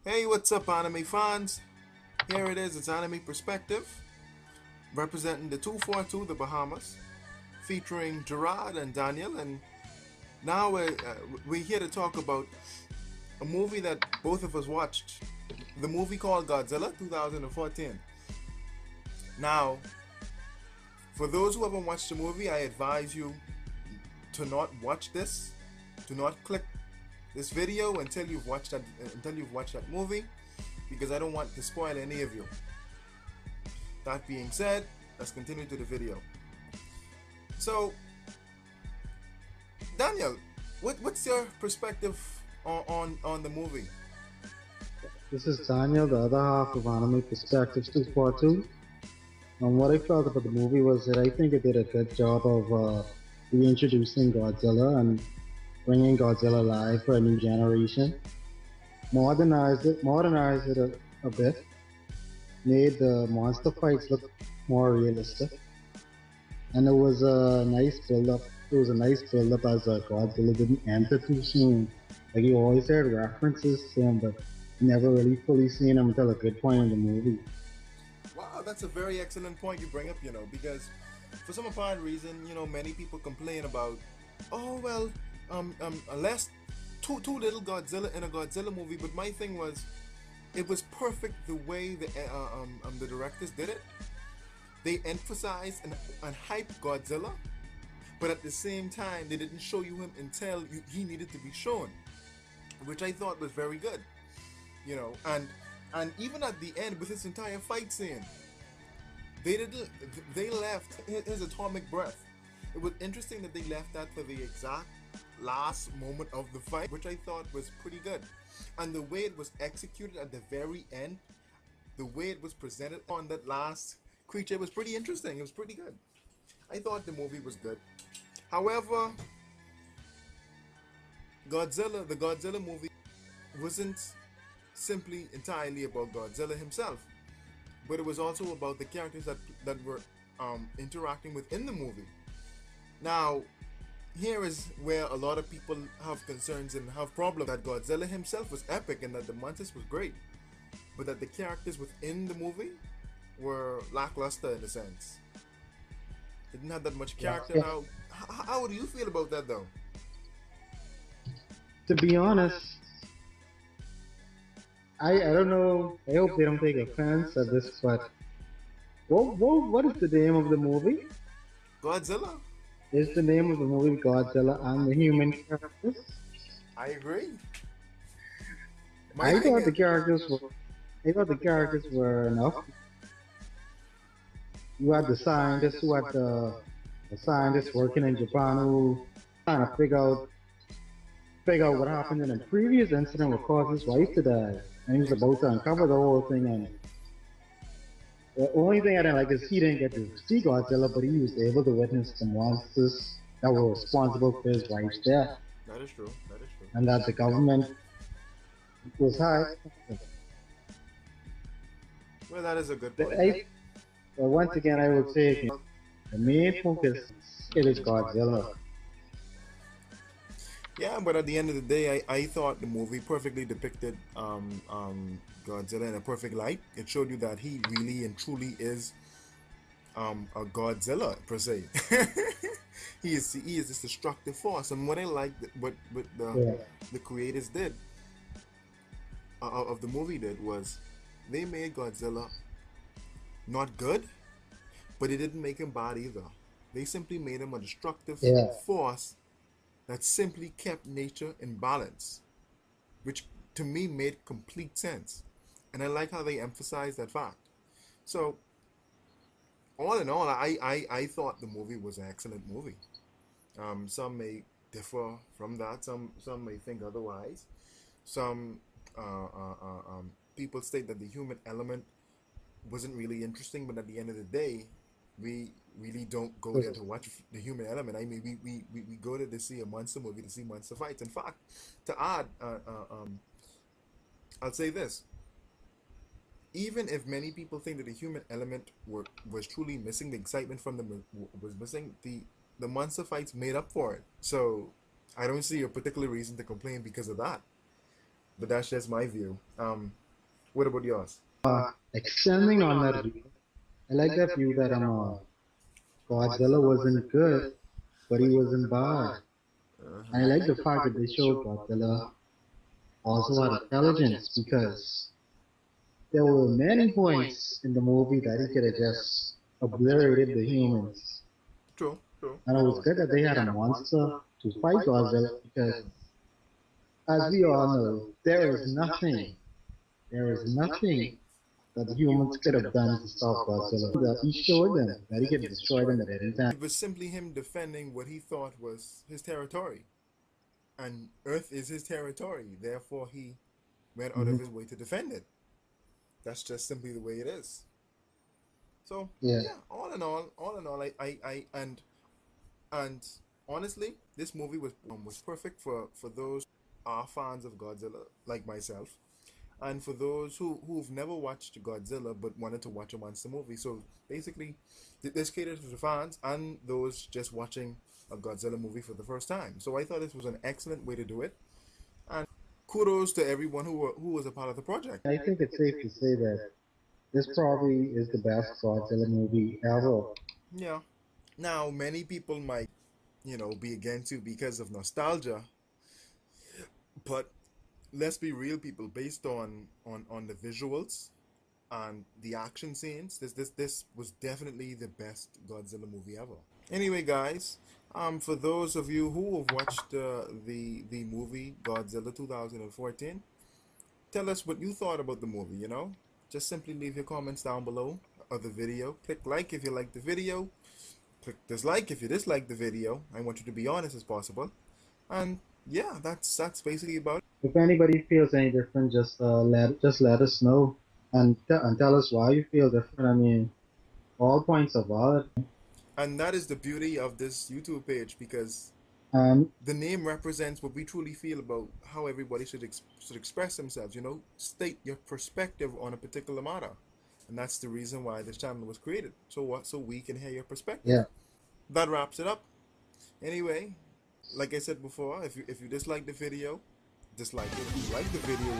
Hey, what's up, anime fans? Here it is, it's Anime Perspective, representing the 242, the Bahamas, featuring Gerard and Daniel. And now we're here to talk about a movie that both of us watched, the movie called Godzilla 2014. Now, for those who haven't watched the movie, I advise you to not watch this, to not click this video until you've watched that movie, because I don't want to spoil any of you. That being said, let's continue to the video. So, Daniel, what's your perspective on the movie? This is Daniel, the other half of Anime Perspectives 242. And what I felt about the movie was that I think it did a good job of reintroducing Godzilla and bringing Godzilla alive for a new generation. Modernized it a bit, made the monster fights look more realistic, and it was a nice build up. It was a nice build up as Godzilla didn't enter too soon. Like you always had references to him, but you never really fully seen him until a good point in the movie. Wow, that's a very excellent point you bring up. Because for some apparent reason, many people complain about, oh well, less too little Godzilla in a Godzilla movie. But my thing was, it was perfect the way the directors did it. They emphasized and hyped Godzilla, but at the same time, they didn't show you him until he needed to be shown, which I thought was very good. And even at the end with his entire fight scene, they didn't. They left his atomic breath. It was interesting that they left that for the exact last moment of the fight, which I thought was pretty good. And the way it was executed at the very end, the way it was presented on that last creature was pretty interesting. It was pretty good. I thought the movie was good. However, the Godzilla movie wasn't simply entirely about Godzilla himself, but it was also about the characters that were interacting within the movie. Now, here is where a lot of people have concerns and have problems that Godzilla himself was epic and that the monsters was great, but that the characters within the movie were lackluster in a sense. Didn't have that much Yeah. character. Now, how do you feel about that though? To be honest, I don't know. I hope they don't take offense at this, but what is the name of the movie? Godzilla. Is the name of the movie Godzilla and the human characters? I agree. I I thought get. the characters were I thought the characters were enough. You had the scientists working in Japan who trying to figure out what happened in a previous incident what caused his wife to die. And he was about to uncover the whole thing. And the only thing I didn't like is he didn't get to see Godzilla, but he was able to witness the monsters that were responsible for his wife's death, That is true. That is true. and that the government was high. Well, that is a good But point. once again, I would say the main focus it is Godzilla. Yeah, but at the end of the day, I thought the movie perfectly depicted Godzilla in a perfect light. It showed you that he really and truly is a Godzilla per se. He is this destructive force, and what I like what Yeah, the creators did of the movie did was they made Godzilla not good, but it didn't make him bad either. They simply made him a destructive yeah, force that simply kept nature in balance, which to me made complete sense. And I like how they emphasized that fact. So, all in all, I thought the movie was an excellent movie. Some may differ from that, some may think otherwise. Some people state that the human element wasn't really interesting, but at the end of the day, we really don't go there to watch the human element. I mean, we go there to see a monster movie, to see monster fights. In fact, to add, I'll say this: even if many people think that the human element was truly missing, the excitement from them was missing. The monster fights made up for it. So I don't see a particular reason to complain because of that. but that's just my view. What about yours? Extending on that view, I like that view that Godzilla wasn't good, but he wasn't bad. And I like the fact that they showed Godzilla also had intelligence because there were many points in the movie that he could have just obliterated the humans. True, true. And it was good that they had a monster to fight Godzilla because, as we all know, there is nothing that the humans could have done to stop Godzilla. That he showed them that he could destroy them at any time. It was simply him defending what he thought was his territory, and Earth is his territory. Therefore, he went out of his way to defend it. That's just simply the way it is. So Yeah. yeah, all in all, and honestly, this movie was perfect for those who are fans of Godzilla like myself, and for those who've never watched Godzilla but wanted to watch a monster movie. So basically, this caters to the fans and those just watching a Godzilla movie for the first time. So I thought this was an excellent way to do it, and kudos to everyone who was a part of the project. I think it's safe to say that this probably is the best Godzilla movie ever. Yeah. Now many people might be against you because of nostalgia, but let's be real, people. Based on the visuals and the action scenes, this was definitely the best Godzilla movie ever. Anyway, guys, for those of you who have watched the movie Godzilla 2014, tell us what you thought about the movie. Just simply leave your comments down below of the video. Click like if you like the video. Click dislike if you dislike the video. I want you to be honest as possible. And yeah, that's basically about it. If anybody feels any different, just let us know and tell us why you feel different. I mean, all points are valid. And that is the beauty of this YouTube page, because Um, the name represents what we truly feel about how everybody should express themselves. State your perspective on a particular matter, and that's the reason why this channel was created. So we can hear your perspective. yeah. That wraps it up. Anyway, like I said before, if you dislike the video, dislike it. If you like the video,